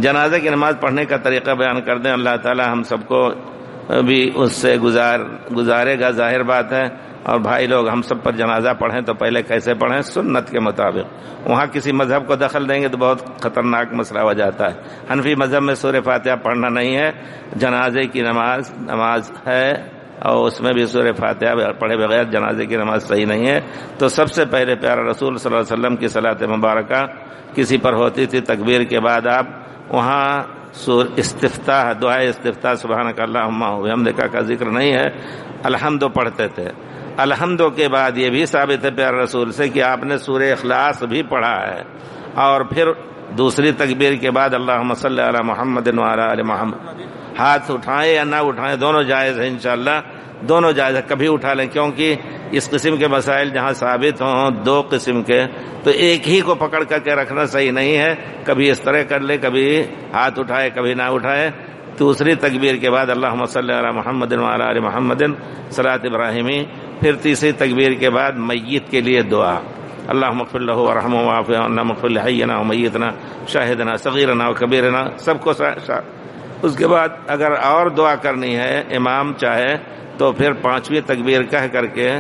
جنازے کی نماز پڑھنے کا طریقہ بیان کر دیں، اللہ تعالی ہم سب کو بھی اس سے گزارے گا، ظاہر بات ہے۔ اور بھائی لوگ ہم سب پر جنازہ پڑھیں تو پہلے کیسے پڑھیں؟ سنت کے مطابق۔ وہاں کسی مذہب کو دخل دیں گے تو بہت خطرناک مسئلہ ہو جاتا ہے۔ حنفی مذہب میں سورہ فاتحہ پڑھنا نہیں ہے، جنازے کی نماز ہے اور اس میں بھی سورہ فاتحہ پڑھے بغیر جنازے کی نماز صحیح نہیں ہے۔ تو سب سے پہلے پیارا رسول صلی اللہ علیہ وسلم کی صلاۃ مبارکہ کسی پر ہوتی تھی، تکبیر کے بعد آپ وہاں استفتاح، دعائے استفتاح سبحانک اللہم وبحمدک کا ذکر نہیں ہے، الحمد پڑھتے تھے۔ الحمد کے بعد یہ بھی ثابت ہے پیارے رسول سے کہ آپ نے سورہ اخلاص بھی پڑھا ہے، اور پھر دوسری تکبیر کے بعد اللہم صلی علی محمد وعلی آل محمد۔ ہاتھ اٹھائیں یا نہ اٹھائیں دونوں جائز ہیں، انشاءاللہ دونوں جائز ہے، کبھی اٹھا لیں، کیونکہ اس قسم کے مسائل جہاں ثابت ہوں دو قسم کے، تو ایک ہی کو پکڑ کر کے رکھنا صحیح نہیں ہے، کبھی اس طرح کر لے، کبھی ہاتھ اٹھائے کبھی نہ اٹھائے۔ دوسری تکبیر کے بعد اللہم صلی علی محمد وعلی آل محمد صلاۃ ابراہیمی۔ پھر تیسری تکبیر کے بعد میت کے لیے دعا، اللہم اغفر لہ وارحمہ وعافہ عنہ واغفر لحینا ومیتنا شاہدنا صغیرنا وکبیرنا، سب کو اس کے بعد اگر اور دعا کرنی ہے امام چاہے تو پھر پانچویں تکبیر کہہ کر کے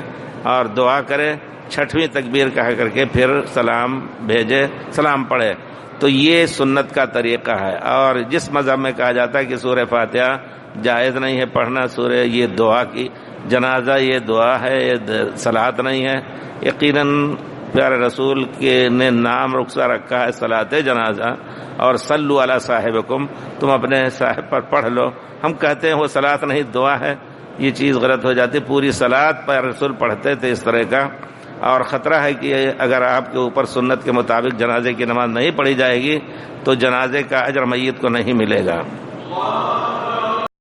اور دعا کرے، چھٹویں تکبیر کہہ کر کے پھر سلام بھیجے، سلام پڑھے۔ تو یہ سنت کا طریقہ ہے۔ اور جس مذہب میں کہا جاتا ہے کہ سورہ فاتحہ جائز نہیں ہے پڑھنا، سورہ یہ دعا کی جنازہ یہ دعا ہے، یہ صلاۃ نہیں ہے، یقیناً پیارے رسول کے نے نام رخصہ رکھا ہے صلاۃ جنازہ، اور صلو علی صاحبکم، تم اپنے صاحب پر پڑھ لو۔ ہم کہتے ہیں وہ صلاۃ نہیں دعا ہے، یہ چیز غلط ہو جاتی۔ پوری صلاۃ پیارے رسول پڑھتے تھے اس طرح کا، اور خطرہ ہے کہ اگر آپ کے اوپر سنت کے مطابق جنازے کی نماز نہیں پڑھی جائے گی تو جنازے کا اجر میت کو نہیں ملے گا۔